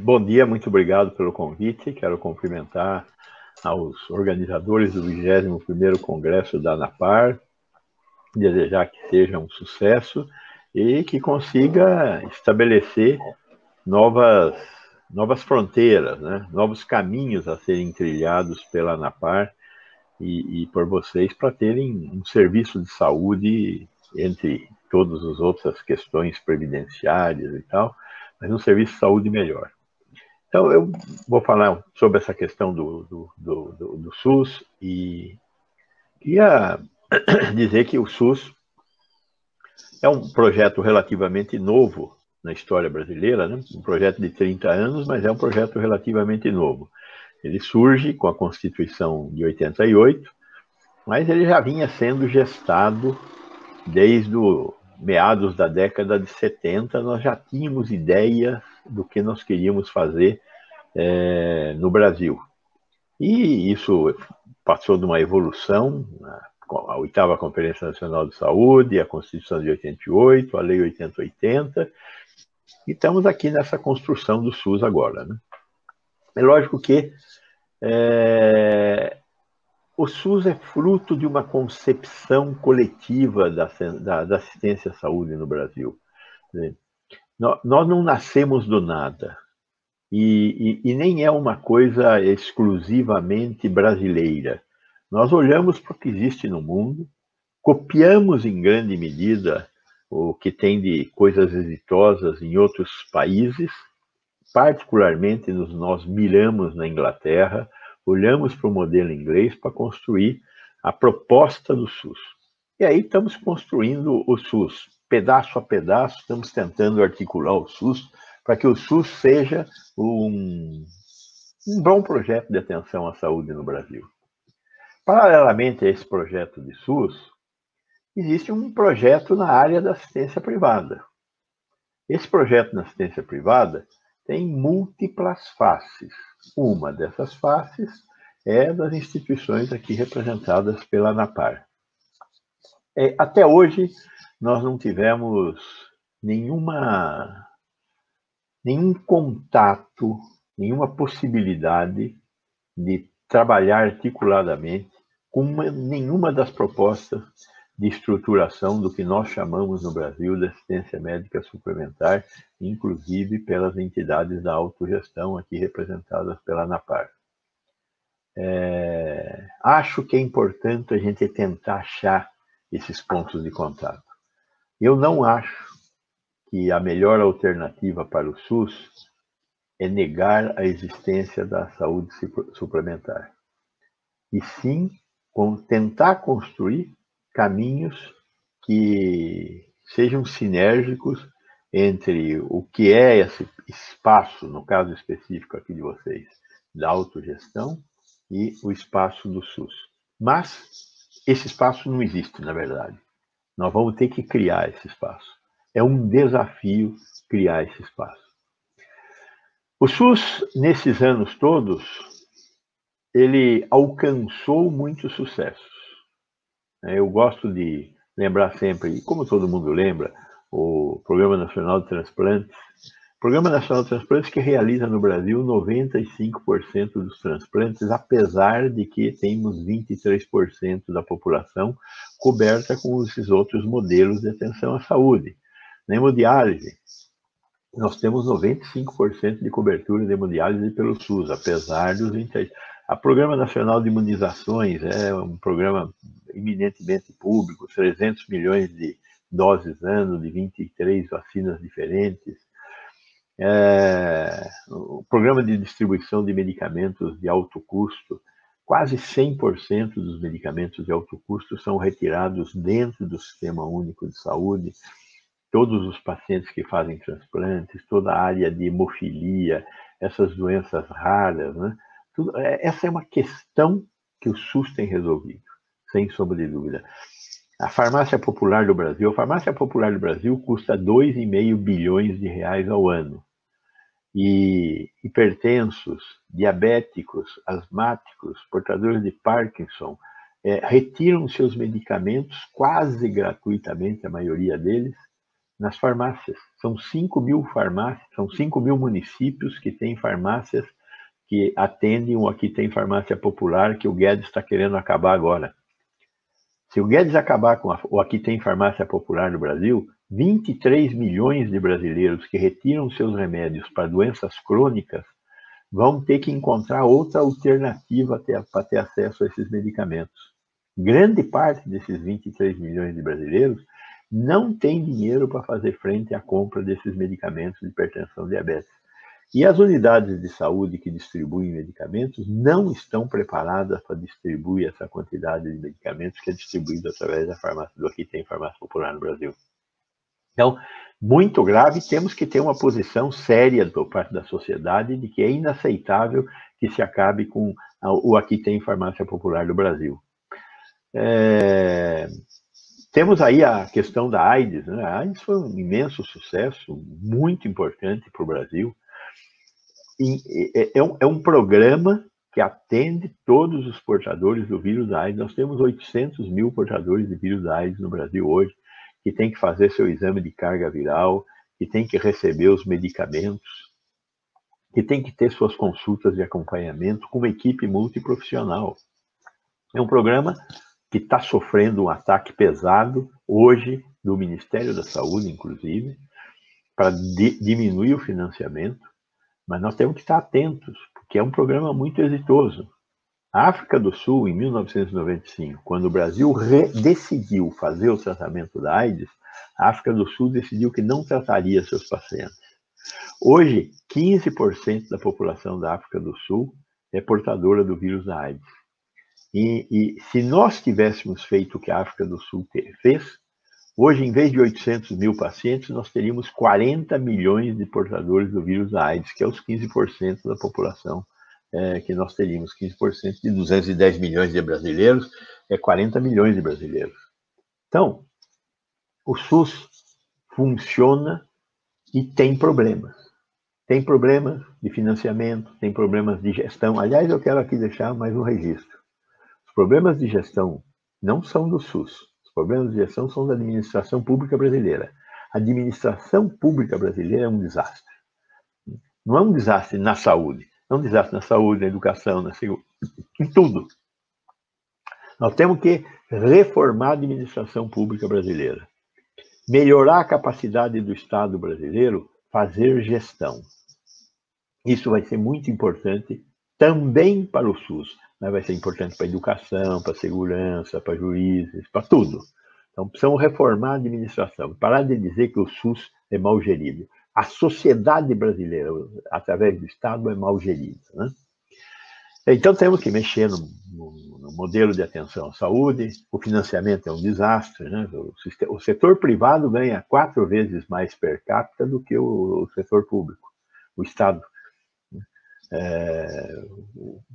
Bom dia, muito obrigado pelo convite. Quero cumprimentar aos organizadores do 21º Congresso da ANAPAR, desejar que seja um sucesso e que consiga estabelecer novas fronteiras, né? Novos caminhos a serem trilhados pela ANAPAR e por vocês para terem um serviço de saúde entre todas as outras questões previdenciárias e tal, mas um serviço de saúde melhor. Então, eu vou falar sobre essa questão do SUS e queria dizer que o SUS é um projeto relativamente novo na história brasileira, né? Um projeto de 30 anos, mas é um projeto relativamente novo. Ele surge com a Constituição de 88, mas ele já vinha sendo gestado desde os meados da década de 70. Nós já tínhamos ideia do que nós queríamos fazer no Brasil. E isso passou de uma evolução, a 8ª Conferência Nacional de Saúde, a Constituição de 88, a Lei 8080, e estamos aqui nessa construção do SUS agora, né? É lógico que o SUS é fruto de uma concepção coletiva da assistência à saúde no Brasil. Nós não nascemos do nada. E nem é uma coisa exclusivamente brasileira. Nós olhamos para o que existe no mundo, copiamos em grande medida o que tem de coisas exitosas em outros países, particularmente nós miramos na Inglaterra, olhamos para o modelo inglês para construir a proposta do SUS. E aí estamos construindo o SUS, pedaço a pedaço, estamos tentando articular o SUS para que o SUS seja um bom projeto de atenção à saúde no Brasil. Paralelamente a esse projeto de SUS, existe um projeto na área da assistência privada. Esse projeto na assistência privada tem múltiplas faces. Uma dessas faces é das instituições aqui representadas pela ANAPAR. Até hoje, nós não tivemos nenhum contato, nenhuma possibilidade de trabalhar articuladamente com nenhuma das propostas de estruturação do que nós chamamos no Brasil de assistência médica suplementar, inclusive pelas entidades da autogestão aqui representadas pela ANAPAR. Acho que é importante a gente tentar achar esses pontos de contato. Eu não acho que a melhor alternativa para o SUS é negar a existência da saúde suplementar, e sim tentar construir caminhos que sejam sinérgicos entre o que é esse espaço, no caso específico aqui de vocês, da autogestão e o espaço do SUS. Mas esse espaço não existe, na verdade. Nós vamos ter que criar esse espaço. É um desafio criar esse espaço. O SUS, nesses anos todos, ele alcançou muitos sucessos. Eu gosto de lembrar sempre, e como todo mundo lembra, o Programa Nacional de Transplantes. O Programa Nacional de Transplantes que realiza no Brasil 95% dos transplantes, apesar de que temos 23% da população coberta com esses outros modelos de atenção à saúde. Na hemodiálise, nós temos 95% de cobertura de hemodiálise pelo SUS, apesar dos 23%. O Programa Nacional de Imunizações é um programa eminentemente público, 300 milhões de doses ano, de 23 vacinas diferentes. O programa de distribuição de medicamentos de alto custo, quase 100% dos medicamentos de alto custo são retirados dentro do Sistema Único de Saúde. Todos os pacientes que fazem transplantes, toda a área de hemofilia, essas doenças raras, né? Essa é uma questão que o SUS tem resolvido, sem sombra de dúvida. A farmácia popular do Brasil custa 2,5 bilhões de reais ao ano. E hipertensos, diabéticos, asmáticos, portadores de Parkinson, retiram seus medicamentos quase gratuitamente, a maioria deles, nas farmácias. São 5 mil farmácias, são 5 mil municípios que têm farmácias que atendem o Aqui Tem Farmácia Popular, que o Guedes está querendo acabar agora. Se o Guedes acabar com o Aqui Tem Farmácia Popular no Brasil, 23 milhões de brasileiros que retiram seus remédios para doenças crônicas vão ter que encontrar outra alternativa para ter acesso a esses medicamentos. Grande parte desses 23 milhões de brasileiros não tem dinheiro para fazer frente à compra desses medicamentos de hipertensão e diabetes. E as unidades de saúde que distribuem medicamentos não estão preparadas para distribuir essa quantidade de medicamentos que é distribuída através da farmácia, do Aqui Tem Farmácia Popular no Brasil. Então, muito grave, temos que ter uma posição séria por parte da sociedade de que é inaceitável que se acabe com o Aqui Tem Farmácia Popular do Brasil. Temos aí a questão da AIDS, né? A AIDS foi um imenso sucesso, muito importante para o Brasil. É um programa que atende todos os portadores do vírus da AIDS. Nós temos 800 mil portadores de vírus da AIDS no Brasil hoje, que tem que fazer seu exame de carga viral, que tem que receber os medicamentos, que tem que ter suas consultas de acompanhamento com uma equipe multiprofissional. É um programa que está sofrendo um ataque pesado hoje do Ministério da Saúde, inclusive, para diminuir o financiamento, mas nós temos que estar atentos, porque é um programa muito exitoso. A África do Sul, em 1995, quando o Brasil decidiu fazer o tratamento da AIDS, a África do Sul decidiu que não trataria seus pacientes. Hoje, 15% da população da África do Sul é portadora do vírus da AIDS. E se nós tivéssemos feito o que a África do Sul fez, hoje, em vez de 800 mil pacientes, nós teríamos 40 milhões de portadores do vírus da AIDS, que é os 15% da população que nós teríamos. 15% de 210 milhões de brasileiros é 40 milhões de brasileiros. Então, o SUS funciona e tem problemas. Tem problemas de financiamento, tem problemas de gestão. Aliás, eu quero aqui deixar mais um registro. Os problemas de gestão não são do SUS. Os problemas de gestão são da administração pública brasileira. A administração pública brasileira é um desastre. Não é um desastre na saúde. É um desastre na saúde, na educação, na segurança, em tudo. Nós temos que reformar a administração pública brasileira. Melhorar a capacidade do Estado brasileiro fazer gestão. Isso vai ser muito importante também para o SUS, mas vai ser importante para a educação, para a segurança, para juízes, para tudo. Então, precisamos reformar a administração, parar de dizer que o SUS é mal gerido. A sociedade brasileira, através do Estado, é mal gerida, né? Então, temos que mexer no modelo de atenção à saúde. O financiamento é um desastre, né? O setor privado ganha 4 vezes mais per capita do que o setor público, o Estado.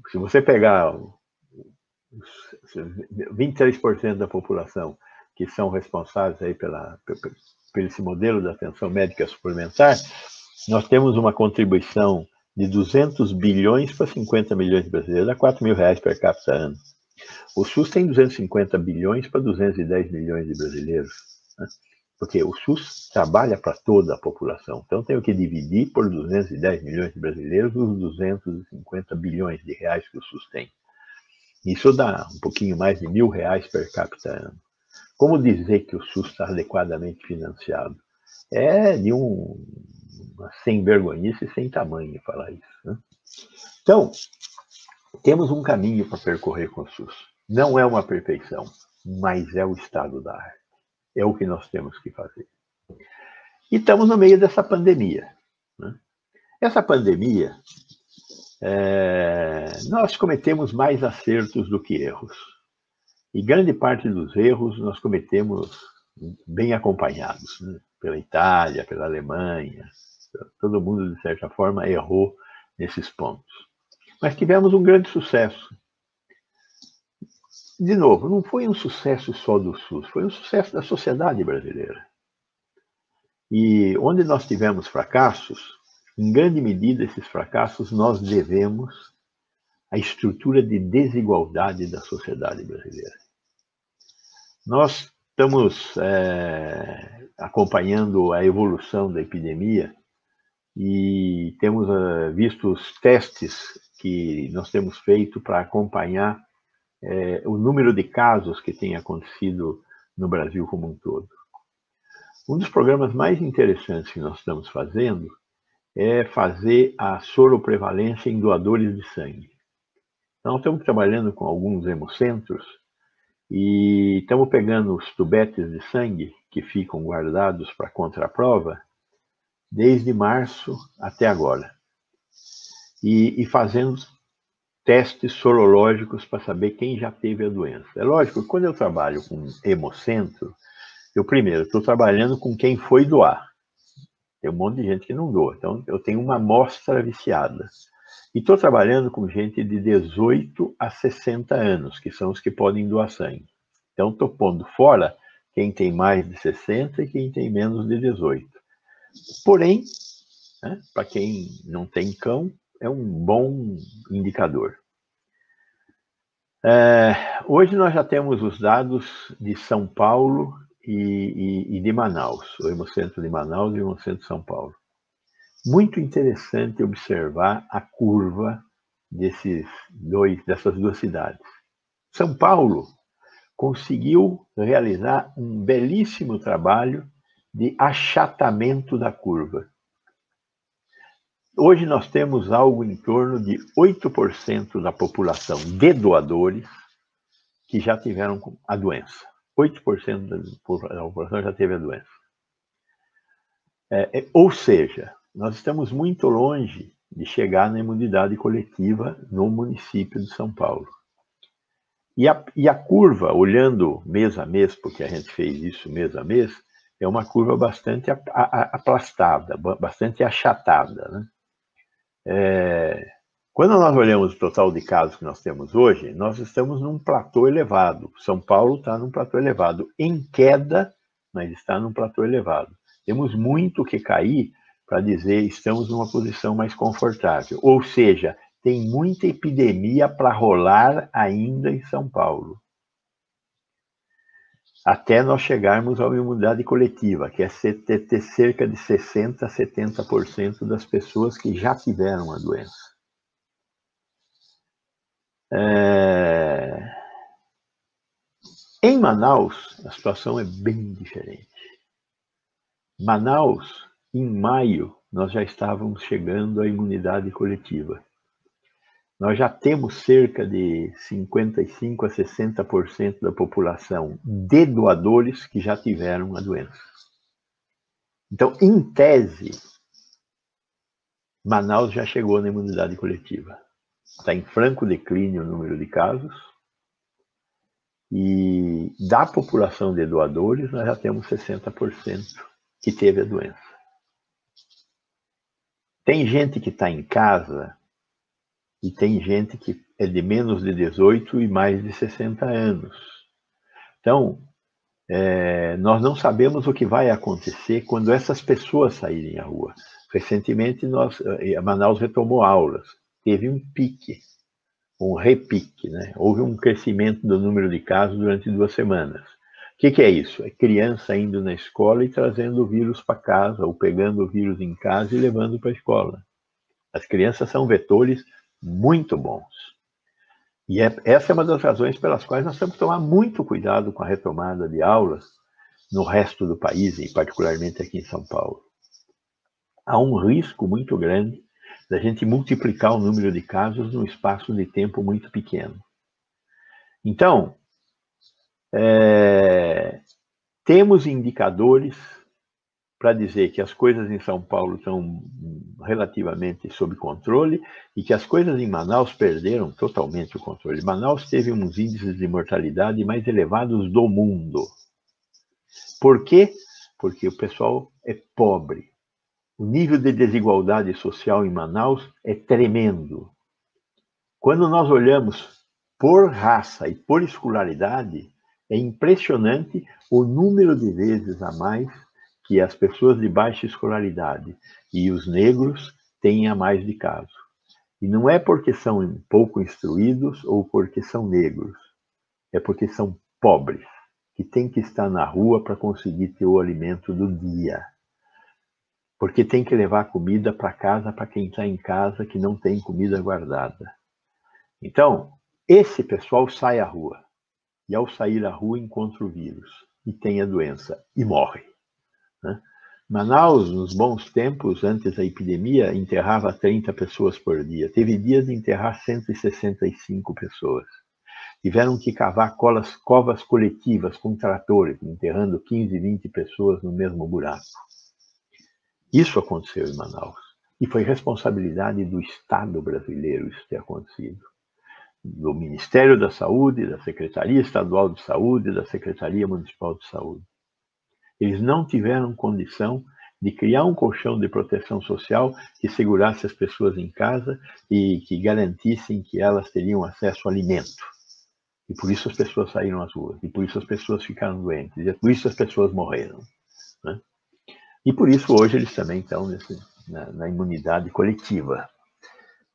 Se você pegar 23% da população que são responsáveis aí por esse modelo de atenção médica suplementar, nós temos uma contribuição de 200 bilhões para 50 milhões de brasileiros, dá R$4.000 per capita ano. O SUS tem 250 bilhões para 210 milhões de brasileiros, né? Porque o SUS trabalha para toda a população. Então, tenho que dividir por 210 milhões de brasileiros os 250 bilhões de reais que o SUS tem. Isso dá um pouquinho mais de R$1.000 per capita ano. Como dizer que o SUS está adequadamente financiado? É de uma sem-vergonhice sem tamanho falar isso, né? Então, temos um caminho para percorrer com o SUS. Não é uma perfeição, mas é o estado da arte. É o que nós temos que fazer. E estamos no meio dessa pandemia, né? Essa pandemia, nós cometemos mais acertos do que erros. E grande parte dos erros nós cometemos bem acompanhados, né? Pela Itália, pela Alemanha. Todo mundo, de certa forma, errou nesses pontos. Mas tivemos um grande sucesso. De novo, não foi um sucesso só do SUS, foi um sucesso da sociedade brasileira. E onde nós tivemos fracassos, em grande medida, esses fracassos nós devemos à estrutura de desigualdade da sociedade brasileira. Nós Estamos acompanhando a evolução da epidemia e temos visto os testes que nós temos feito para acompanhar o número de casos que tem acontecido no Brasil como um todo. Um dos programas mais interessantes que nós estamos fazendo é fazer a soroprevalência em doadores de sangue. Então, estamos trabalhando com alguns hemocentros e estamos pegando os tubetes de sangue que ficam guardados para contraprova desde março até agora. E fazendo testes sorológicos para saber quem já teve a doença. É lógico que quando eu trabalho com hemocentro, eu primeiro estou trabalhando com quem foi doar. Tem um monte de gente que não doa. Então, eu tenho uma amostra viciada. E estou trabalhando com gente de 18 a 60 anos, que são os que podem doar sangue. Então, estou pondo fora quem tem mais de 60 e quem tem menos de 18. Porém, né, para quem não tem cão, é um bom indicador. Hoje nós já temos os dados de São Paulo e de Manaus, o Hemocentro de Manaus e o Hemocentro de São Paulo. Muito interessante observar a curva dessas duas cidades. São Paulo conseguiu realizar um belíssimo trabalho de achatamento da curva. Hoje nós temos algo em torno de 8% da população de doadores que já tiveram a doença. 8% da população já teve a doença. Ou seja, nós estamos muito longe de chegar na imunidade coletiva no município de São Paulo. E a curva, olhando mês a mês, porque a gente fez isso mês a mês, é uma curva bastante aplastada, bastante achatada, né? Quando nós olhamos o total de casos que nós temos hoje, nós estamos num platô elevado. São Paulo está num platô elevado, em queda, mas está num platô elevado. Temos muito que cair para dizer estamos numa posição mais confortável. Ou seja, tem muita epidemia para rolar ainda em São Paulo. Até nós chegarmos à imunidade coletiva, que é ter cerca de 60% a 70% das pessoas que já tiveram a doença. Em Manaus, a situação é bem diferente. Manaus, em maio, nós já estávamos chegando à imunidade coletiva. Nós já temos cerca de 55% a 60% da população de doadores que já tiveram a doença. Então, em tese, Manaus já chegou na imunidade coletiva. Está em franco declínio o número de casos. E da população de doadores, nós já temos 60% que teve a doença. Tem gente que está em casa e tem gente que é de menos de 18 e mais de 60 anos. Então, nós não sabemos o que vai acontecer quando essas pessoas saírem à rua. Recentemente, Manaus retomou aulas. Teve um pique, um repique, né? Houve um crescimento do número de casos durante 2 semanas. O que é isso? É criança indo na escola e trazendo o vírus para casa, ou pegando o vírus em casa e levando para a escola. As crianças são vetores muito bons. E essa é uma das razões pelas quais nós temos que tomar muito cuidado com a retomada de aulas no resto do país, e particularmente aqui em São Paulo. Há um risco muito grande da gente multiplicar o número de casos num espaço de tempo muito pequeno. Então, temos indicadores para dizer que as coisas em São Paulo estão relativamente sob controle e que as coisas em Manaus perderam totalmente o controle. Manaus teve uns índices de mortalidade mais elevados do mundo. Por quê? Porque o pessoal é pobre. O nível de desigualdade social em Manaus é tremendo. Quando nós olhamos por raça e por escolaridade, é impressionante o número de vezes a mais que as pessoas de baixa escolaridade e os negros têm a mais de caso. E não é porque são pouco instruídos ou porque são negros, é porque são pobres, que tem que estar na rua para conseguir ter o alimento do dia. Porque tem que levar comida para casa para quem está em casa que não tem comida guardada. Então, esse pessoal sai à rua. E ao sair à rua encontra o vírus. E tem a doença. E morre. Né? Manaus, nos bons tempos, antes da epidemia, enterrava 30 pessoas por dia. Teve dias de enterrar 165 pessoas. Tiveram que cavar covas coletivas com tratores, enterrando 15, 20 pessoas no mesmo buraco. Isso aconteceu em Manaus. E foi responsabilidade do Estado brasileiro isso ter acontecido. Do Ministério da Saúde, da Secretaria Estadual de Saúde, da Secretaria Municipal de Saúde. Eles não tiveram condição de criar um colchão de proteção social que segurasse as pessoas em casa e que garantissem que elas teriam acesso a alimento. E por isso as pessoas saíram às ruas, e por isso as pessoas ficaram doentes, e por isso as pessoas morreram. Né? E por isso hoje eles também estão na imunidade coletiva,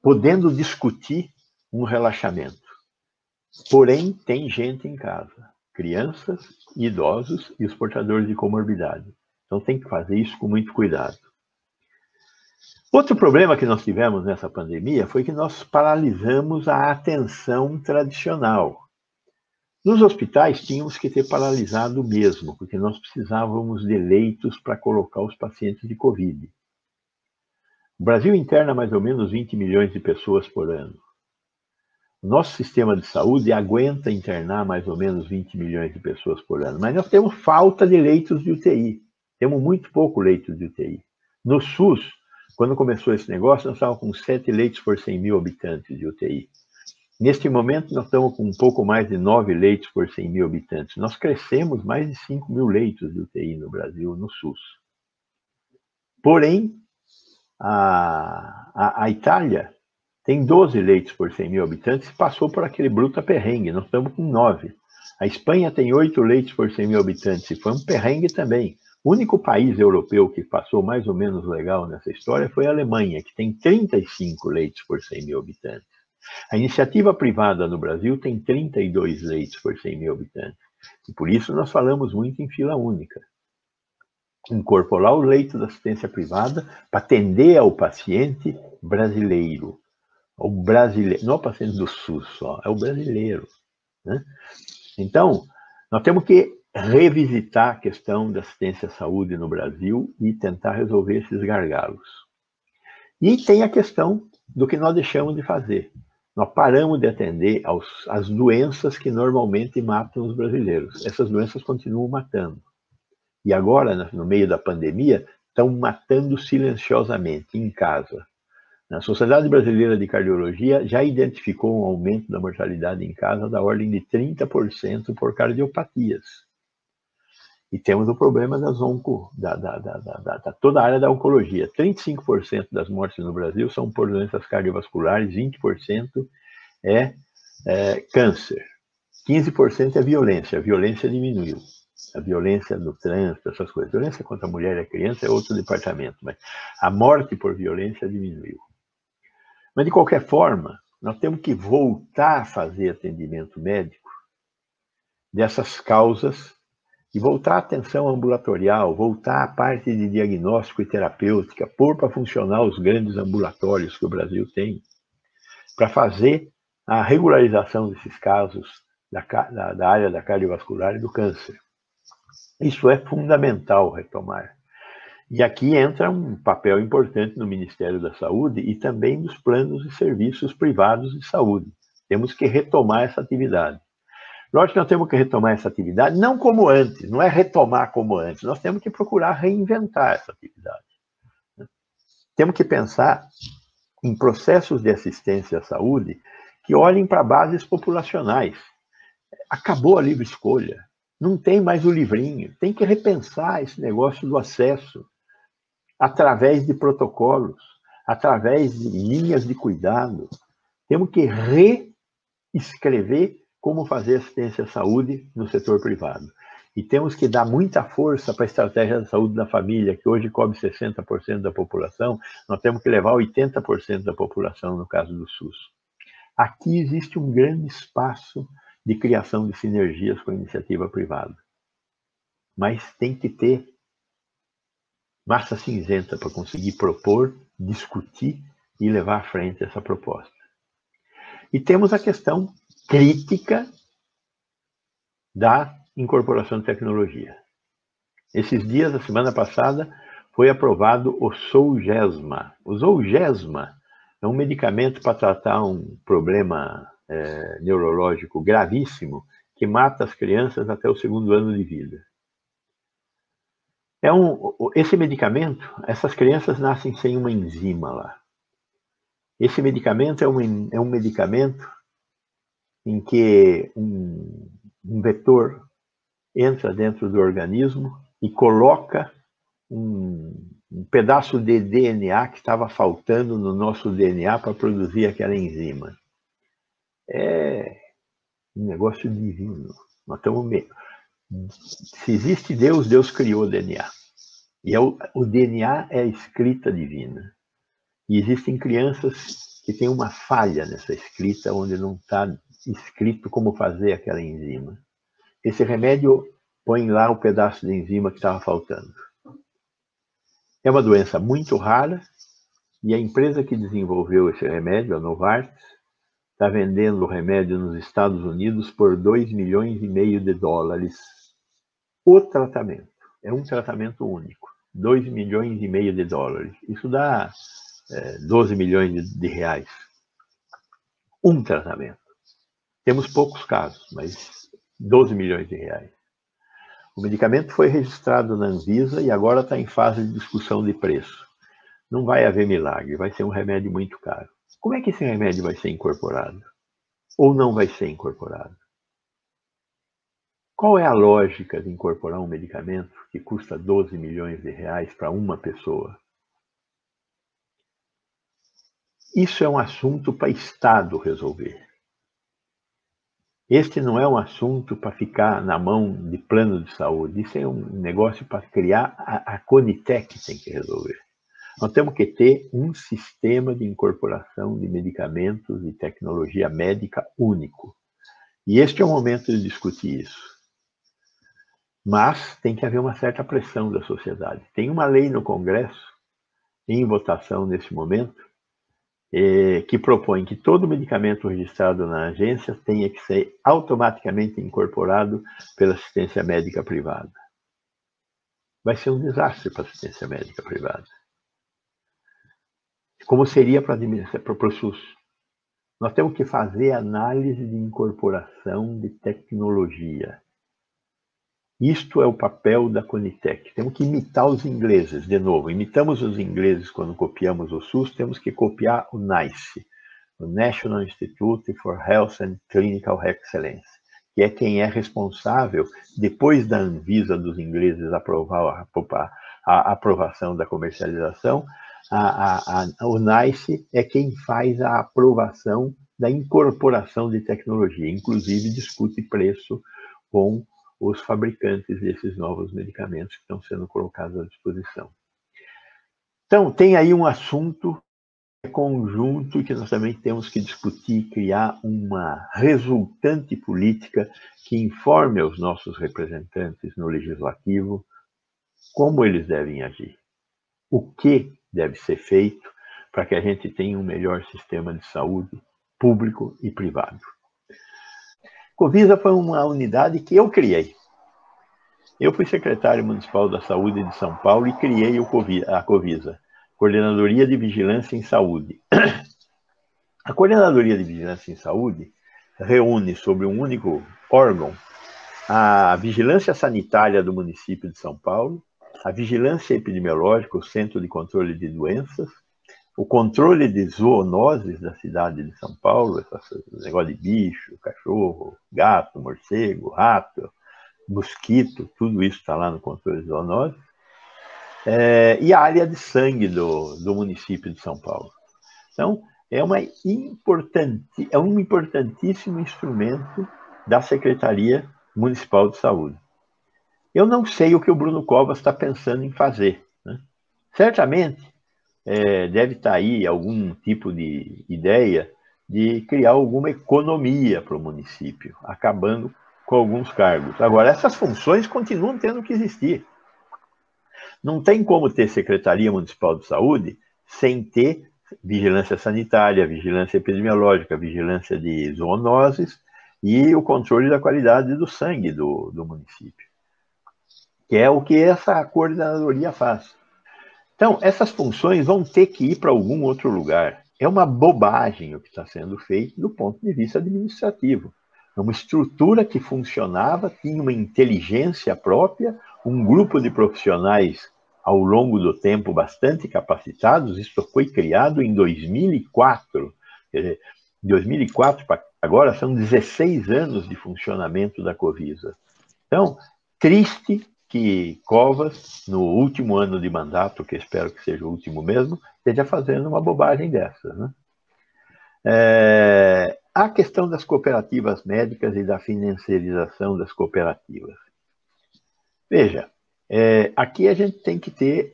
podendo discutir um relaxamento. Porém, tem gente em casa, crianças, idosos e os portadores de comorbidade. Então tem que fazer isso com muito cuidado. Outro problema que nós tivemos nessa pandemia foi que nós paralisamos a atenção tradicional. Nos hospitais tínhamos que ter paralisado mesmo, porque nós precisávamos de leitos para colocar os pacientes de Covid. O Brasil interna mais ou menos 20 milhões de pessoas por ano. O nosso sistema de saúde aguenta internar mais ou menos 20 milhões de pessoas por ano, mas nós temos falta de leitos de UTI. Temos muito pouco leitos de UTI. No SUS, quando começou esse negócio, nós estávamos com 7 leitos por 100 mil habitantes de UTI. Neste momento, nós estamos com um pouco mais de 9 leitos por 100 mil habitantes. Nós crescemos mais de 5 mil leitos de UTI no Brasil, no SUS. Porém, a Itália tem 12 leitos por 100 mil habitantes e passou por aquele bruto perrengue. Nós estamos com 9. A Espanha tem 8 leitos por 100 mil habitantes e foi um perrengue também. O único país europeu que passou mais ou menos legal nessa história foi a Alemanha, que tem 35 leitos por 100 mil habitantes. A iniciativa privada no Brasil tem 32 leitos por 100 mil habitantes. E por isso nós falamos muito em fila única. Incorporar o leito da assistência privada para atender ao paciente brasileiro. O brasileiro, não é o paciente do SUS só, é o brasileiro. Né? Então, nós temos que revisitar a questão da assistência à saúde no Brasil e tentar resolver esses gargalos. E tem a questão do que nós deixamos de fazer. Nós paramos de atender às doenças que normalmente matam os brasileiros. Essas doenças continuam matando. E agora, no meio da pandemia, estão matando silenciosamente, em casa. A Sociedade Brasileira de Cardiologia já identificou um aumento da mortalidade em casa da ordem de 30% por cardiopatias. E temos o problema toda a área da oncologia. 35% das mortes no Brasil são por doenças cardiovasculares, 20% é câncer, 15% é violência. A violência diminuiu. A violência no trânsito, essas coisas. A violência contra a mulher e a criança é outro departamento, mas a morte por violência diminuiu. Mas, de qualquer forma, nós temos que voltar a fazer atendimento médico dessas causas e voltar a atenção ambulatorial, voltar a parte de diagnóstico e terapêutica, pôr para funcionar os grandes ambulatórios que o Brasil tem, para fazer a regularização desses casos da área da cardiovascular e do câncer. Isso é fundamental retomar. E aqui entra um papel importante no Ministério da Saúde e também dos planos e serviços privados de saúde. Temos que retomar essa atividade. Lógico que nós temos que retomar essa atividade, não como antes, não é retomar como antes, nós temos que procurar reinventar essa atividade. Temos que pensar em processos de assistência à saúde que olhem para bases populacionais. Acabou a livre escolha, não tem mais o livrinho, tem que repensar esse negócio do acesso através de protocolos, através de linhas de cuidado. Temos que reescrever como fazer assistência à saúde no setor privado. E temos que dar muita força para a estratégia da saúde da família, que hoje cobre 60% da população, nós temos que levar 80% da população no caso do SUS. Aqui existe um grande espaço de criação de sinergias com a iniciativa privada. mas tem que ter massa cinzenta para conseguir propor, discutir e levar à frente essa proposta. E temos a questão crítica da incorporação de tecnologia. Esses dias, a semana passada, foi aprovado o Zolgensma. O Zolgensma é um medicamento para tratar um problema neurológico gravíssimo que mata as crianças até o 2º ano de vida. Esse medicamento, essas crianças nascem sem uma enzima lá. Esse medicamento é um medicamento em que um vetor entra dentro do organismo e coloca um pedaço de DNA que estava faltando no nosso DNA para produzir aquela enzima. É um negócio divino. Nós estamos Se existe Deus, Deus criou o DNA. E o DNA é a escrita divina. E existem crianças que têm uma falha nessa escrita, onde não está escrito como fazer aquela enzima. Esse remédio põe lá o pedaço de enzima que estava faltando. É uma doença muito rara, e a empresa que desenvolveu esse remédio, a Novartis, está vendendo o remédio nos Estados Unidos por $2,5 milhões o tratamento. É um tratamento único. $2,5 milhões. Isso dá 12 milhões de reais. Um tratamento. Temos poucos casos, mas 12 milhões de reais. O medicamento foi registrado na Anvisa e agora está em fase de discussão de preço. Não vai haver milagre, vai ser um remédio muito caro. Como é que esse remédio vai ser incorporado? Ou não vai ser incorporado? Qual é a lógica de incorporar um medicamento que custa 12 milhões de reais para uma pessoa? Isso é um assunto para Estado resolver. Este não é um assunto para ficar na mão de plano de saúde. Isso é um negócio para criar. A Conitec tem que resolver. Nós temos que ter um sistema de incorporação de medicamentos e tecnologia médica único. E este é o momento de discutir isso. Mas tem que haver uma certa pressão da sociedade. Tem uma lei no Congresso, em votação nesse momento, que propõe que todo medicamento registrado na agência tenha que ser automaticamente incorporado pela assistência médica privada. Vai ser um desastre para a assistência médica privada. Como seria para o SUS. Nós temos que fazer análise de incorporação de tecnologia. Isto é o papel da Conitec. Temos que imitar os ingleses, de novo. Imitamos os ingleses quando copiamos o SUS, temos que copiar o NICE, o National Institute for Health and Clinical Excellence, que é quem é responsável, depois da Anvisa dos ingleses aprovar a aprovação da comercialização, o NICE é quem faz a aprovação da incorporação de tecnologia, inclusive discute preço com os fabricantes desses novos medicamentos que estão sendo colocados à disposição. Então, tem aí um assunto conjunto que nós também temos que discutir, criar uma resultante política que informe aos nossos representantes no legislativo como eles devem agir, o que deve ser feito para que a gente tenha um melhor sistema de saúde público e privado. Covisa foi uma unidade que eu criei. Eu fui secretário municipal da Saúde de São Paulo e criei a Covisa, Coordenadoria de Vigilância em Saúde. A Coordenadoria de Vigilância em Saúde reúne sobre um único órgão a vigilância sanitária do município de São Paulo, a vigilância epidemiológica, o Centro de Controle de Doenças, o controle de zoonoses da cidade de São Paulo, esse negócio de bicho, cachorro, gato, morcego, rato, mosquito, tudo isso está lá no controle de zoonoses, e a área de sangue do município de São Paulo. Então, é um importantíssimo instrumento da Secretaria Municipal de Saúde. Eu não sei o que o Bruno Covas está pensando em fazer, né? Certamente, deve estar aí algum tipo de ideia de criar alguma economia para o município, acabando com alguns cargos. Agora, essas funções continuam tendo que existir. Não tem como ter Secretaria Municipal de Saúde sem ter vigilância sanitária, vigilância epidemiológica, vigilância de zoonoses e o controle da qualidade do sangue do município, que é o que essa coordenadoria faz. Então, essas funções vão ter que ir para algum outro lugar. É uma bobagem o que está sendo feito do ponto de vista administrativo. É uma estrutura que funcionava, tinha uma inteligência própria, um grupo de profissionais ao longo do tempo bastante capacitados. Isso foi criado em 2004. Quer dizer, 2004 para agora são 16 anos de funcionamento da Covisa. Então, triste que Covas, no último ano de mandato, que espero que seja o último mesmo, esteja fazendo uma bobagem dessa, né? A questão das cooperativas médicas e da financiarização das cooperativas. Veja, aqui a gente tem que ter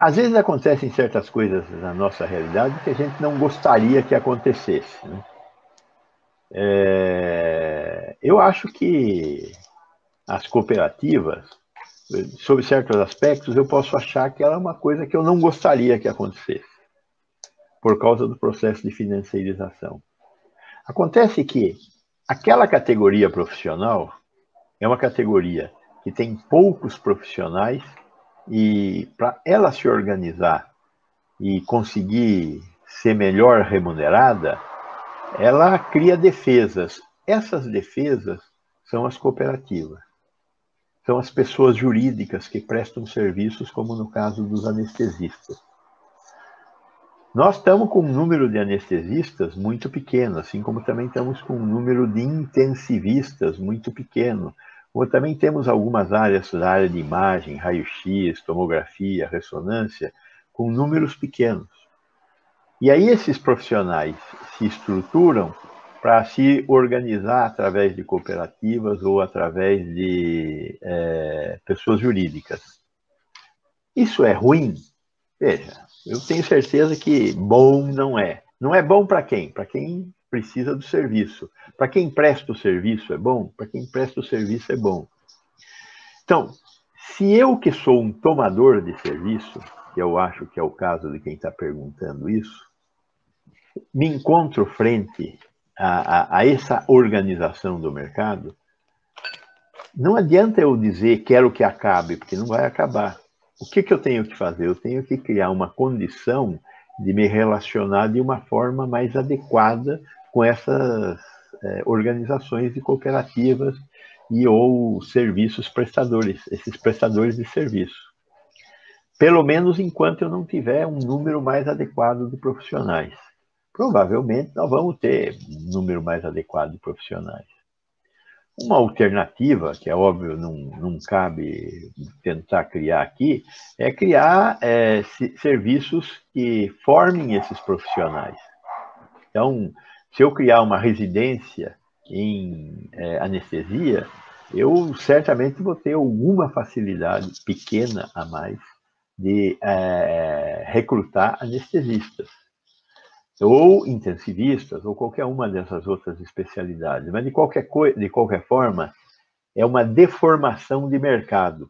às vezes acontecem certas coisas na nossa realidade que a gente não gostaria que acontecesse, né? Eu acho que as cooperativas, sob certos aspectos, eu posso achar que ela é uma coisa que eu não gostaria que acontecesse, por causa do processo de financiarização. Acontece que aquela categoria profissional é uma categoria que tem poucos profissionais e para ela se organizar e conseguir ser melhor remunerada, ela cria defesas. Essas defesas são as cooperativas. São as pessoas jurídicas que prestam serviços, como no caso dos anestesistas. Nós estamos com um número de anestesistas muito pequeno, assim como também estamos com um número de intensivistas muito pequeno. Como também temos algumas áreas da área de imagem, raio-x, tomografia, ressonância, com números pequenos. E aí esses profissionais se estruturam para se organizar através de cooperativas ou através de pessoas jurídicas. Isso é ruim? Veja, eu tenho certeza que bom não é. Não é bom para quem? Para quem precisa do serviço. Para quem presta o serviço é bom? Para quem presta o serviço é bom. Então, se eu que sou um tomador de serviço, que eu acho que é o caso de quem está perguntando isso, me encontro frente a essa organização do mercado, não adianta eu dizer quero que acabe, porque não vai acabar. O que eu tenho que fazer? Eu tenho que criar uma condição de me relacionar de uma forma mais adequada com essas organizações de cooperativas e ou serviços prestadores, esses prestadores de serviço. Pelo menos enquanto eu não tiver um número mais adequado de profissionais. Provavelmente nós vamos ter um número mais adequado de profissionais. Uma alternativa, que é óbvio, não cabe tentar criar aqui, é criar serviços que formem esses profissionais. Então, se eu criar uma residência em anestesia, eu certamente vou ter alguma facilidade pequena a mais de recrutar anestesistas, ou intensivistas, ou qualquer uma dessas outras especialidades. Mas, de qualquer forma, é uma deformação de mercado.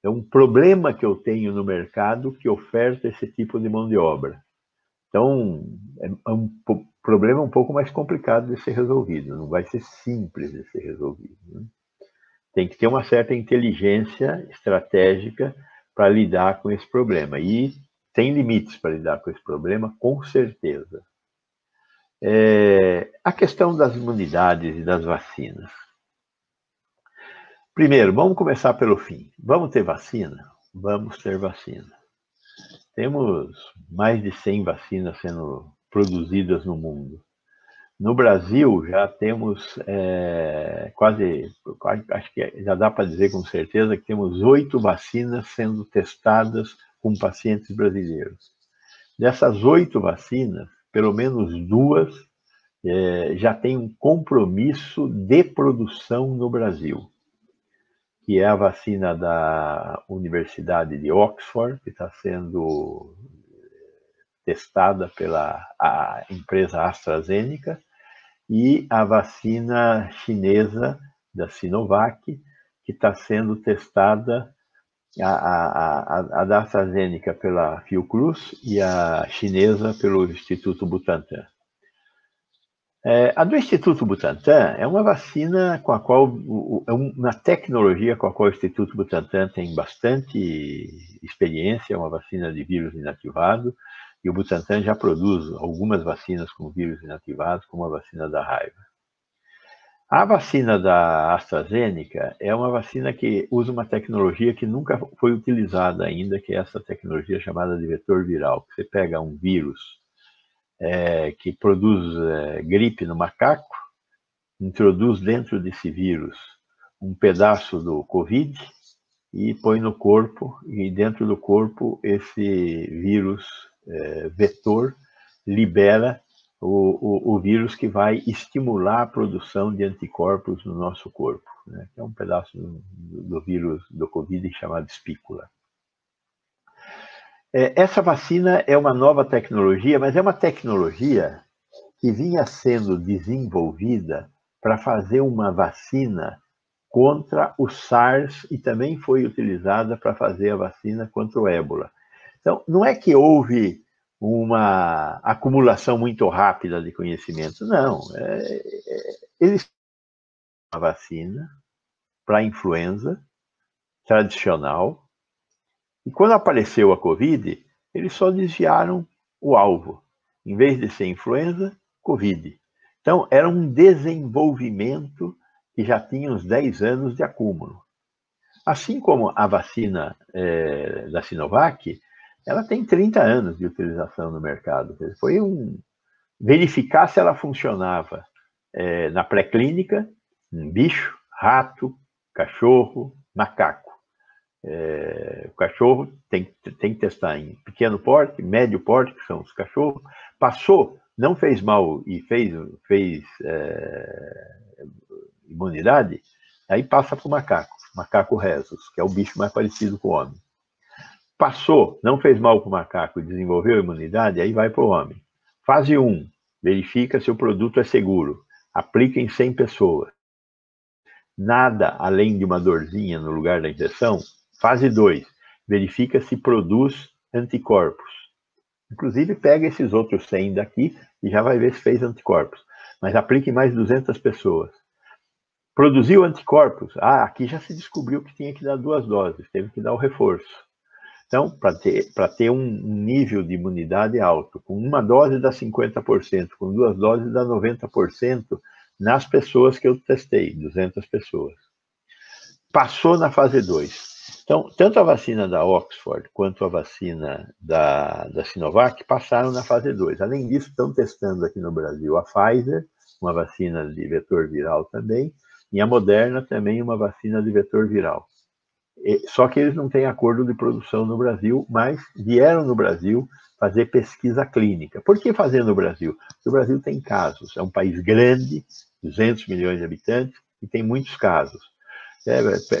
É um problema que eu tenho no mercado que oferta esse tipo de mão de obra. Então, é um problema um pouco mais complicado de ser resolvido. Não vai ser simples de ser resolvido, né? Tem que ter uma certa inteligência estratégica para lidar com esse problema. E tem limites para lidar com esse problema, com certeza. A questão das imunidades e das vacinas. Primeiro, vamos começar pelo fim. Vamos ter vacina? Vamos ter vacina. Temos mais de 100 vacinas sendo produzidas no mundo. No Brasil, já temos quase, acho que já dá para dizer com certeza que temos 8 vacinas sendo testadas com pacientes brasileiros. Dessas 8 vacinas, pelo menos 2 já têm um compromisso de produção no Brasil, que é a vacina da Universidade de Oxford, que está sendo testada pela empresa AstraZeneca, e a vacina chinesa da Sinovac, que está sendo testada, a da AstraZeneca pela Fiocruz e a chinesa pelo Instituto Butantan. A do Instituto Butantan é uma vacina com a qual, uma tecnologia com a qual o Instituto Butantan tem bastante experiência, é uma vacina de vírus inativado, e o Butantan já produz algumas vacinas com vírus inativados, como a vacina da raiva. A vacina da AstraZeneca é uma vacina que usa uma tecnologia que nunca foi utilizada ainda, que é essa tecnologia chamada de vetor viral, que você pega um vírus que produz gripe no macaco, introduz dentro desse vírus um pedaço do Covid e põe no corpo, e dentro do corpo esse vírus vetor libera o vírus que vai estimular a produção de anticorpos no nosso corpo, né? Que é um pedaço do vírus do Covid chamado espícula. Essa vacina é uma nova tecnologia, mas é uma tecnologia que vinha sendo desenvolvida para fazer uma vacina contra o SARS e também foi utilizada para fazer a vacina contra o ébola. Então, não é que houve uma acumulação muito rápida de conhecimento, não. Eles uma vacina para a influenza tradicional, e quando apareceu a Covid, eles só desviaram o alvo. Em vez de ser influenza, Covid. Então, era um desenvolvimento que já tinha uns 10 anos de acúmulo. Assim como a vacina da Sinovac, ela tem 30 anos de utilização no mercado. Foi verificar se ela funcionava na pré-clínica, em bicho, rato, cachorro, macaco. O cachorro tem que testar em pequeno porte, médio porte, que são os cachorros. Passou, não fez mal e fez imunidade, aí passa para o macaco rhesus, que é o bicho mais parecido com o homem. Passou, não fez mal para o macaco e desenvolveu imunidade, aí vai para o homem. Fase 1, verifica se o produto é seguro. Aplica em 100 pessoas. Nada além de uma dorzinha no lugar da injeção. Fase 2, verifica se produz anticorpos. Inclusive, pega esses outros 100 daqui e já vai ver se fez anticorpos. Mas aplique em mais 200 pessoas. Produziu anticorpos? Aqui já se descobriu que tinha que dar 2 doses, teve que dar o reforço. Então, para ter um nível de imunidade alto, com uma dose dá 50%, com 2 doses dá 90% nas pessoas que eu testei, 200 pessoas. Passou na fase 2. Então, tanto a vacina da Oxford quanto a vacina da Sinovac passaram na fase 2. Além disso, estão testando aqui no Brasil a Pfizer, uma vacina de vetor viral também, e a Moderna também uma vacina de vetor viral. Só que eles não têm acordo de produção no Brasil, mas vieram no Brasil fazer pesquisa clínica. Por que fazer no Brasil? Porque o Brasil tem casos. É um país grande, 200 milhões de habitantes, e tem muitos casos.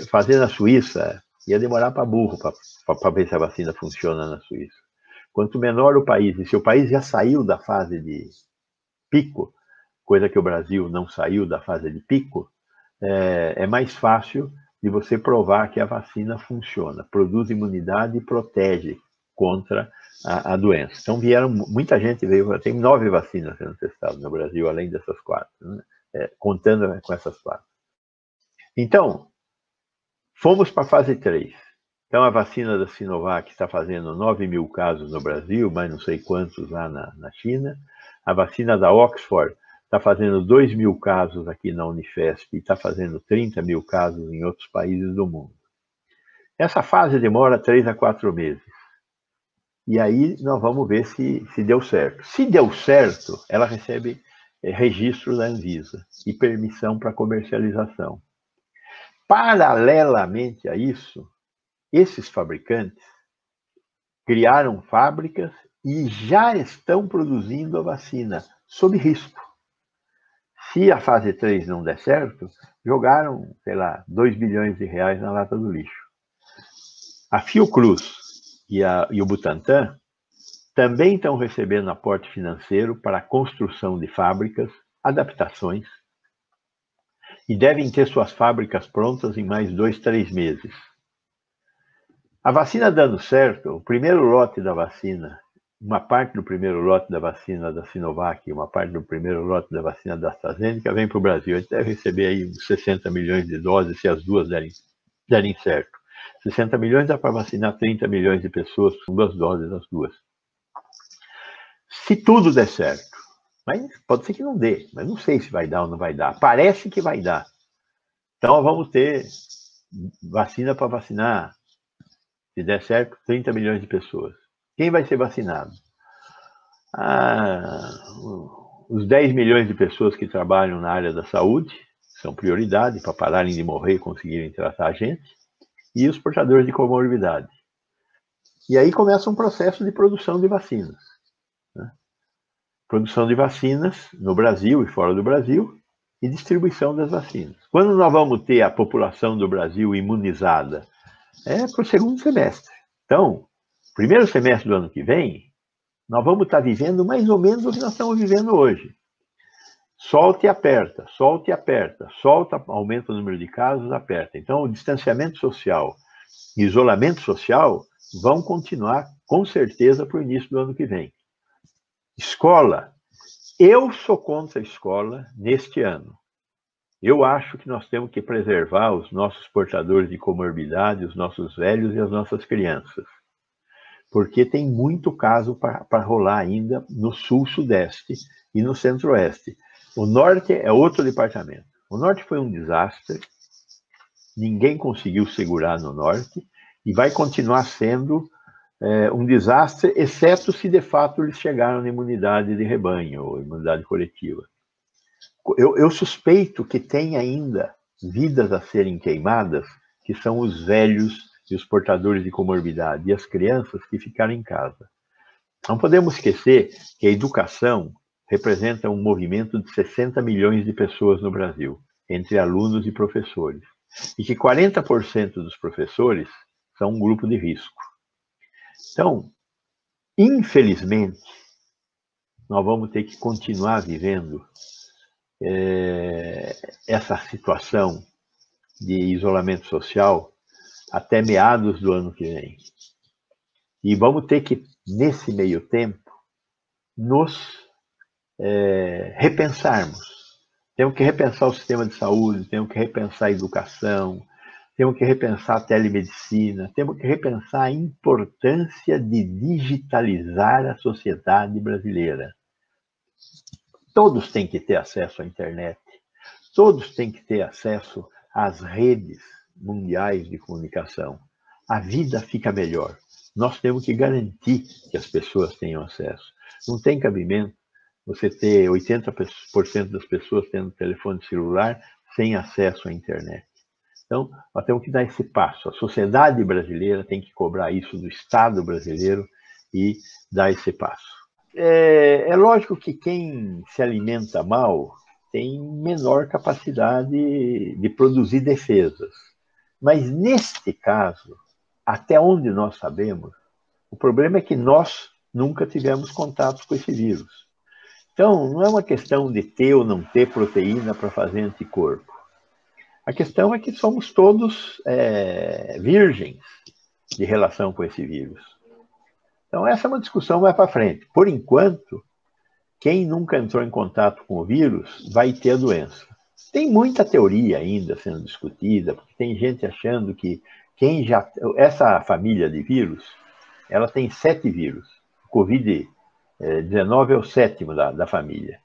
Fazer na Suíça ia demorar para burro para ver se a vacina funciona na Suíça. Quanto menor o país, e se o país já saiu da fase de pico, coisa que o Brasil não saiu da fase de pico, é mais fácil de você provar que a vacina funciona, produz imunidade e protege contra a doença. Então muita gente veio, tem 9 vacinas sendo testadas no Brasil, além dessas 4, né? Contando com essas 4. Então, fomos para a fase 3. Então, a vacina da Sinovac está fazendo 9 mil casos no Brasil, mas não sei quantos lá na China. A vacina da Oxford está fazendo 2 mil casos aqui na Unifesp e está fazendo 30 mil casos em outros países do mundo. Essa fase demora 3 a 4 meses. E aí nós vamos ver se deu certo. Se deu certo, ela recebe registro da Anvisa e permissão para comercialização. Paralelamente a isso, esses fabricantes criaram fábricas e já estão produzindo a vacina, sob risco. Se a fase 3 não der certo, jogaram, sei lá, 2 bilhões de reais na lata do lixo. A Fiocruz e o Butantan também estão recebendo aporte financeiro para a construção de fábricas adaptações e devem ter suas fábricas prontas em mais 2, 3 meses. A vacina dando certo, o primeiro lote da vacina, uma parte do primeiro lote da vacina da Sinovac e uma parte do primeiro lote da vacina da AstraZeneca vem para o Brasil. A gente deve receber aí uns 60 milhões de doses se as duas derem certo. 60 milhões dá para vacinar 30 milhões de pessoas com 2 doses as duas. Se tudo der certo, mas pode ser que não dê, mas não sei se vai dar ou não vai dar. Parece que vai dar. Então vamos ter vacina para vacinar, se der certo, 30 milhões de pessoas. Quem vai ser vacinado? Os 10 milhões de pessoas que trabalham na área da saúde são prioridade para pararem de morrer e conseguirem tratar a gente, e os portadores de comorbidade. E aí começa um processo de produção de vacinas. Né? Produção de vacinas no Brasil e fora do Brasil, e distribuição das vacinas. Quando nós vamos ter a população do Brasil imunizada? É para o segundo semestre. Então, primeiro semestre do ano que vem, nós vamos estar vivendo mais ou menos o que nós estamos vivendo hoje. Solta e aperta, solta e aperta, solta, aumenta o número de casos, aperta. Então, o distanciamento social e isolamento social vão continuar, com certeza, para o início do ano que vem. Escola. Eu sou contra a escola neste ano. Eu acho que nós temos que preservar os nossos portadores de comorbidade, os nossos velhos e as nossas crianças. Porque tem muito caso para rolar ainda no sul-sudeste e no centro-oeste. O norte é outro departamento. O norte foi um desastre, ninguém conseguiu segurar no norte, e vai continuar sendo um desastre, exceto se de fato eles chegaram na imunidade de rebanho, ou imunidade coletiva. Eu suspeito que tem ainda vidas a serem queimadas, que são os velhos e os portadores de comorbidade, e as crianças que ficaram em casa. Não podemos esquecer que a educação representa um movimento de 60 milhões de pessoas no Brasil, entre alunos e professores, e que 40% dos professores são um grupo de risco. Então, infelizmente, nós vamos ter que continuar vivendo essa situação de isolamento social até meados do ano que vem. E vamos ter que, nesse meio tempo, nos repensarmos. Temos que repensar o sistema de saúde, temos que repensar a educação, temos que repensar a telemedicina, temos que repensar a importância de digitalizar a sociedade brasileira. Todos têm que ter acesso à internet, todos têm que ter acesso às redes mundiais de comunicação. A vida fica melhor. Nós temos que garantir que as pessoas tenham acesso. Não tem cabimento você ter 80% das pessoas tendo telefone celular sem acesso à internet. Então, nós temos que dar esse passo. A sociedade brasileira tem que cobrar isso do Estado brasileiro e dar esse passo. É lógico que quem se alimenta mal tem menor capacidade de produzir defesas. Mas, neste caso, até onde nós sabemos, o problema é que nós nunca tivemos contato com esse vírus. Então, não é uma questão de ter ou não ter proteína para fazer anticorpo. A questão é que somos todos virgens de relação com esse vírus. Então, essa é uma discussão mais para frente. Por enquanto, quem nunca entrou em contato com o vírus vai ter a doença. Tem muita teoria ainda sendo discutida, porque tem gente achando que essa família de vírus, ela tem 7 vírus. O Covid-19 é o 7º da família.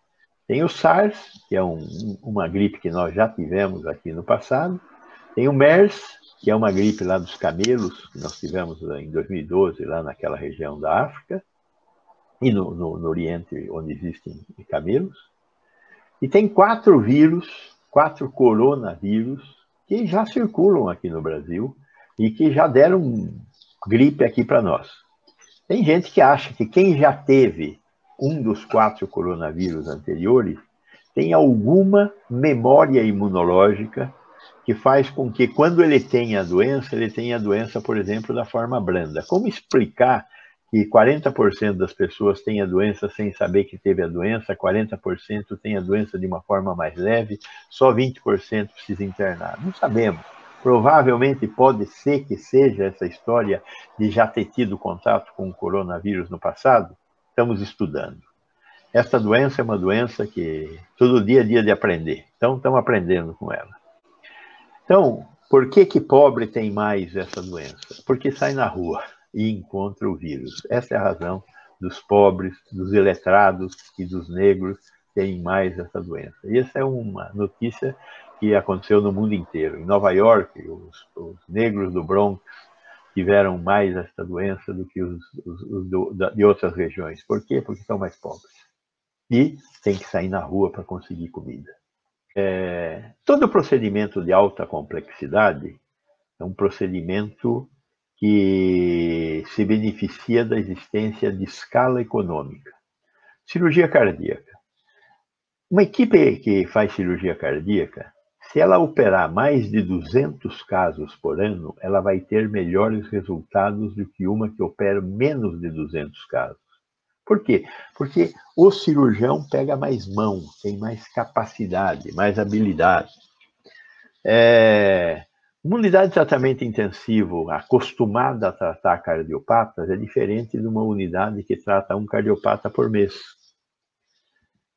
Tem o SARS, que é uma gripe que nós já tivemos aqui no passado. Tem o MERS, que é uma gripe lá dos camelos, que nós tivemos em 2012, lá naquela região da África, e no Oriente, onde existem camelos. E tem 4 coronavírus, que já circulam aqui no Brasil, e que já deram gripe aqui para nós. Tem gente que acha que quem já teve um dos 4 coronavírus anteriores tem alguma memória imunológica que faz com que, quando ele tenha a doença, por exemplo, da forma blanda. Como explicar que 40% das pessoas têm a doença sem saber que teve a doença, 40% têm a doença de uma forma mais leve, só 20% precisa internar. Não sabemos. Provavelmente pode ser que seja essa história de já ter tido contato com o coronavírus no passado. Estamos estudando. Esta doença é uma doença que todo dia é dia de aprender. Então, estamos aprendendo com ela. Então, por que pobre tem mais essa doença? Porque sai na rua e encontra o vírus. Essa é a razão dos pobres, dos iletrados e dos negros terem mais essa doença. E essa é uma notícia que aconteceu no mundo inteiro. Em Nova York, os negros do Bronx tiveram mais essa doença do que os de outras regiões. Por quê? Porque são mais pobres. E tem que sair na rua para conseguir comida. Todo procedimento de alta complexidade é um procedimento que se beneficia da existência de escala econômica. Cirurgia cardíaca. Uma equipe que faz cirurgia cardíaca, se ela operar mais de 200 casos por ano, ela vai ter melhores resultados do que uma que opera menos de 200 casos. Por quê? Porque o cirurgião pega mais mão, tem mais capacidade, mais habilidade. Uma unidade de tratamento intensivo acostumada a tratar cardiopatas é diferente de uma unidade que trata um cardiopata por mês.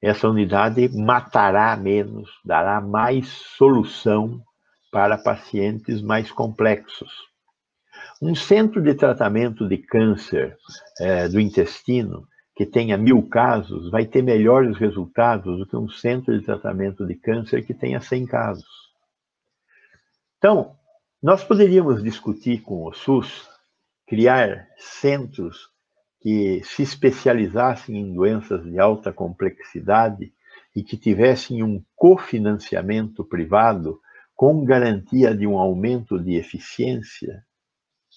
Essa unidade matará menos, dará mais solução para pacientes mais complexos. Um centro de tratamento de câncer do intestino que tenha 1000 casos vai ter melhores resultados do que um centro de tratamento de câncer que tenha 100 casos. Então, nós poderíamos discutir com o SUS, criar centros que se especializassem em doenças de alta complexidade e que tivessem um cofinanciamento privado com garantia de um aumento de eficiência,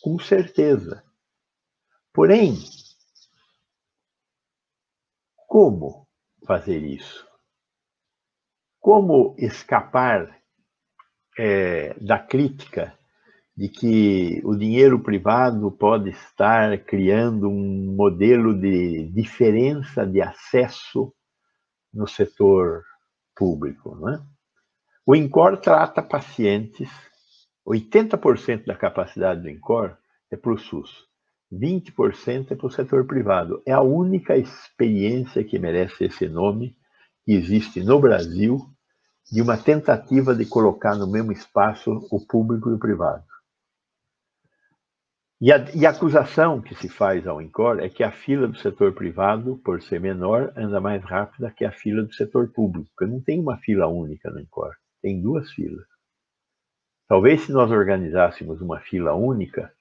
com certeza. Porém, como fazer isso? Como escapar da crítica de que o dinheiro privado pode estar criando um modelo de diferença de acesso no setor público, não é? O INCOR trata pacientes, 80% da capacidade do INCOR é para o SUS, 20% é para o setor privado. É a única experiência que merece esse nome que existe no Brasil de uma tentativa de colocar no mesmo espaço o público e o privado. E a acusação que se faz ao INCOR é que a fila do setor privado, por ser menor, anda mais rápida que a fila do setor público, porque não tem uma fila única no INCOR, tem 2 filas. Talvez se nós organizássemos uma fila única,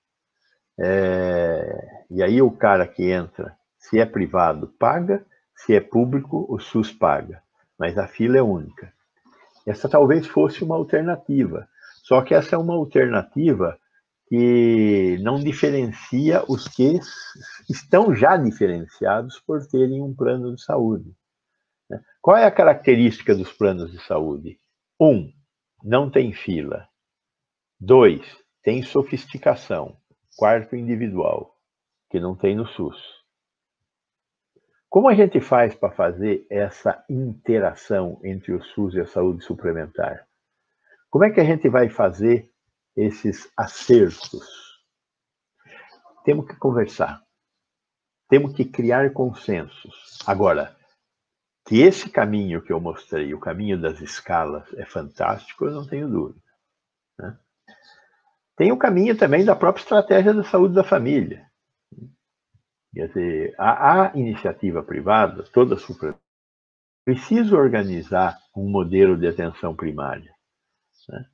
e aí o cara que entra, se é privado, paga, se é público, o SUS paga, mas a fila é única. Essa talvez fosse uma alternativa, só que essa é uma alternativa que não diferencia os que estão já diferenciados por terem um plano de saúde. Qual é a característica dos planos de saúde? 1, não tem fila. 2, tem sofisticação. Quarto, individual, que não tem no SUS. Como a gente faz para fazer essa interação entre o SUS e a saúde suplementar? Como é que a gente vai fazer esses acertos? Temos que conversar. Temos que criar consensos. Agora, que esse caminho que eu mostrei, o caminho das escalas, é fantástico, eu não tenho dúvida. Né? Tem o caminho também da própria estratégia da saúde da família. Quer dizer, a iniciativa privada, toda suplementar, precisa organizar um modelo de atenção primária. Né?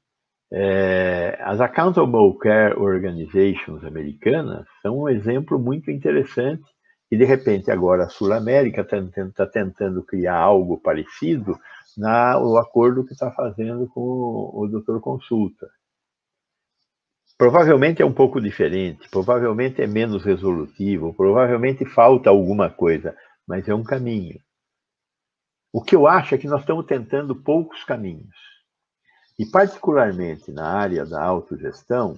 As Accountable Care Organizations americanas são um exemplo muito interessante e, de repente, agora a Sul América está tentando criar algo parecido no acordo que está fazendo com o Dr. Consulta. Provavelmente é um pouco diferente, provavelmente é menos resolutivo, provavelmente falta alguma coisa, mas é um caminho. O que eu acho é que nós estamos tentando poucos caminhos. E, particularmente na área da autogestão,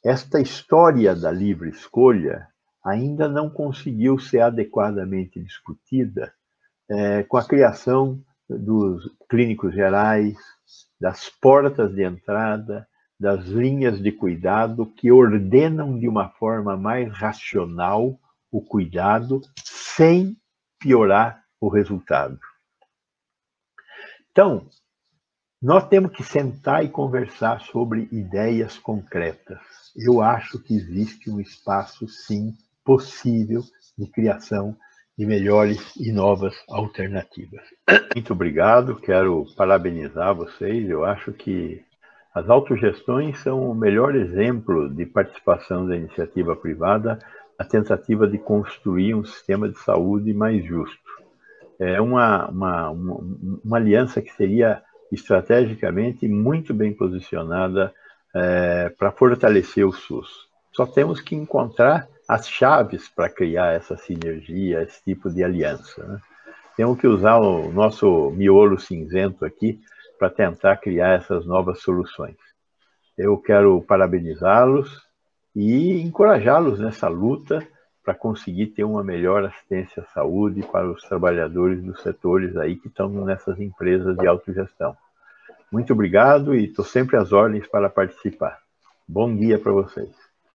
esta história da livre escolha ainda não conseguiu ser adequadamente discutida com a criação dos clínicos gerais, das portas de entrada, das linhas de cuidado que ordenam de uma forma mais racional o cuidado sem piorar o resultado. Então, nós temos que sentar e conversar sobre ideias concretas. Eu acho que existe um espaço, sim, possível de criação de melhores e novas alternativas. Muito obrigado, quero parabenizar vocês. Eu acho que as autogestões são o melhor exemplo de participação da iniciativa privada na tentativa de construir um sistema de saúde mais justo. É uma aliança que seria estrategicamente muito bem posicionada para fortalecer o SUS. Só temos que encontrar as chaves para criar essa sinergia, esse tipo de aliança, né? Temos que usar o nosso miolo cinzento aqui para tentar criar essas novas soluções. Eu quero parabenizá-los e encorajá-los nessa luta para conseguir ter uma melhor assistência à saúde para os trabalhadores dos setores aí que estão nessas empresas de autogestão. Muito obrigado e estou sempre às ordens para participar. Bom dia para vocês.